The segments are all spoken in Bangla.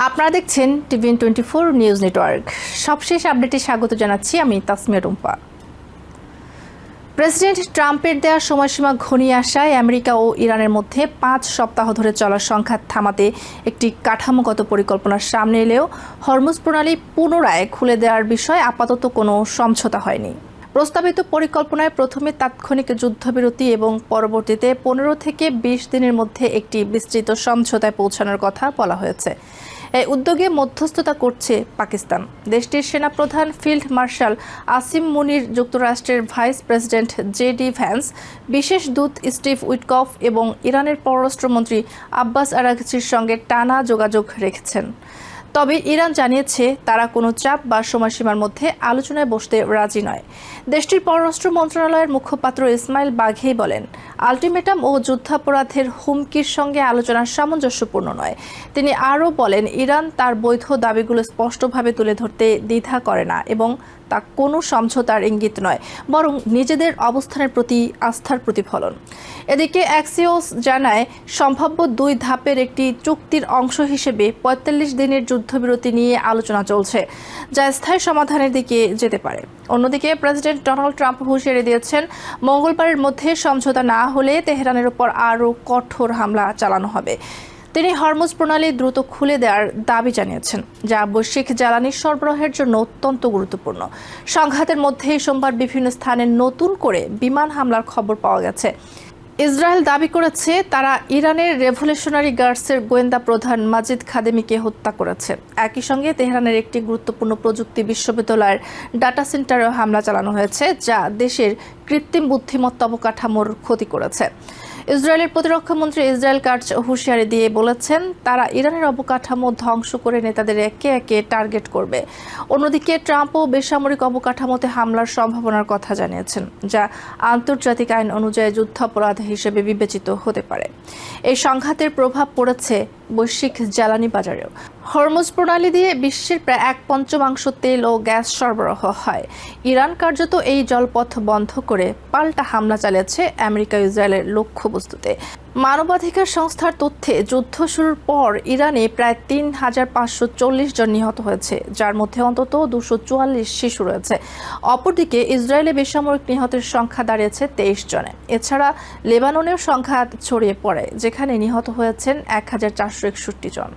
আপনারা দেখছেন টিভিএন 24 নিউজ নেটওয়ার্ক। সবশেষ আপডেটে স্বাগত জানাচ্ছি আমি তাসমিয়া টুম্পা। প্রেসিডেন্ট ট্রাম্পের দেওয়া সময়সীমা ঘনিয়ে আসায় আমেরিকা ও ইরানের মধ্যে 5 সপ্তাহ ধরে চলা সংঘাত থামাতে একটি কাঠামোগত পরিকল্পনার সামনে এলেও হরমুজ প্রণালী পুনরায় খুলে দেওয়ার বিষয়ে আপাতত কোনো সমঝোতা হয়নি। প্রস্তাবিত পরিকল্পনায় প্রথমে তাৎক্ষণিক যুদ্ধবিরতি এবং পরবর্তীতে 15 থেকে 20 দিনের মধ্যে একটি বিস্তৃত সমঝোতায় পৌঁছানোর কথা বলা হয়েছে। এই উদ্যোগে মধ্যস্থতা করছে পাকিস্তান। দেশটির সেনাপ্রধান ফিল্ড মার্শাল আসিম মুনির, যুক্তরাষ্ট্রের ভাইস প্রেসিডেন্ট জেডি ভ্যান্স, বিশেষ দূত স্টিভ উইটকফ এবং ইরানের পররাষ্ট্রমন্ত্রী আব্বাস আরাগচির সঙ্গে টানা যোগাযোগ রেখেছেন। তবে ইরান জানিয়েছে তারা কোনো চাপ বা সময়সীমার মধ্যে আলোচনায় বসতে রাজি নয়। দেশটির পররাষ্ট্র মন্ত্রণালয়ের মুখপাত্র ইসমাইল বাঘেই বলেন, আলটিমেটাম ও যুদ্ধাপরাধের হুমকির সঙ্গে আলোচনা সামঞ্জস্যপূর্ণ নয়। তিনি আরও বলেন, ইরান তার বৈধ দাবিগুলো স্পষ্টভাবে তুলে ধরতে দ্বিধা করে না এবং তা কোনো সমঝোতার ইঙ্গিত নয়, বরং নিজেদের অবস্থানের প্রতি আস্থার প্রতিফলন। এদিকে অ্যাক্সিওস জানায়, সম্ভাব্য 2 ধাপের একটি চুক্তির অংশ হিসেবে 45 দিনের যুদ্ধবিরতি নিয়ে আলোচনা চলছে, যা স্থায়ী সমাধানের দিকে যেতে পারে। অন্যদিকে প্রেসিডেন্ট ডোনাল্ড ট্রাম্প হুঁশিয়ারি দিয়েছেন, মঙ্গলবারের মধ্যে সমঝোতা না হলে তেহরানের উপর আরও কঠোর হামলা চালানো হবে। তিনি হরমুজ প্রণালী দ্রুত খুলে দেওয়ার দাবি জানিয়েছেন, যা বৈশ্বিক জ্বালানি সরবরাহের জন্য অত্যন্ত গুরুত্বপূর্ণ। সংঘাতের মধ্যেই সোমবার বিভিন্ন স্থানে নতুন করে বিমান হামলার খবর পাওয়া গেছে। ইসরায়েল দাবি করেছে তারা ইরানের রেভলিউশনারি গার্ডসের গোয়েন্দা প্রধান মাজিদ খাদেমিকে হত্যা করেছে। একই সঙ্গে তেহরানের একটি গুরুত্বপূর্ণ প্রযুক্তি বিশ্ববিদ্যালয়ের ডাটা সেন্টারেও হামলা চালানো হয়েছে, যা দেশের কৃত্রিম বুদ্ধিমত্তা অবকাঠামোর ক্ষতি করেছে। ইসরায়েলের প্রতিরক্ষা মন্ত্রী ইসরায়েল কাটজ হুঁশিয়ারি দিয়ে বলেছেন, তারা ইরানের অবকাঠামো ধ্বংস করে নেতাদের একে একে টার্গেট করবে। অন্যদিকে ট্রাম্পও বেসামরিক অবকাঠামোতে হামলার সম্ভাবনার কথা জানিয়েছেন, যা আন্তর্জাতিক আইন অনুযায়ী যুদ্ধাপরাধ হিসেবে বিবেচিত হতে পারে। এই সংঘাতের প্রভাব পড়েছে বৈশ্বিক জ্বালানি বাজারেও। হরমুজ প্রণালী দিয়ে বিশ্বের প্রায় 1/5 তেল ও গ্যাস সরবরাহ হয়। ইরান কার্যত এই জলপথ বন্ধ করে পাল্টা হামলা চালিয়েছে আমেরিকা ইসরায়েলের লক্ষ্যবস্তুতে। মানবাধিকার সংস্থার তথ্যে যুদ্ধ শুরুর পর ইরানে প্রায় 3540 জন নিহত হয়েছে, যার মধ্যে অন্তত 244 শিশু রয়েছে। অপরদিকে ইসরায়েলে বেসামরিক নিহতের সংখ্যা দাঁড়িয়েছে 23 জনে। এছাড়া লেবাননেও সংঘাত ছড়িয়ে পড়ে, যেখানে নিহত হয়েছেন 1461 জন।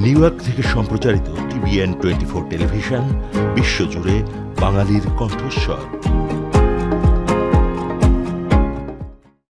নিউ ইয়র্ক থেকে সম্প্রচারিত টিভিএন 24 টেলিভিশন, বিশ্বজুড়ে বাঙালির কণ্ঠস্বর।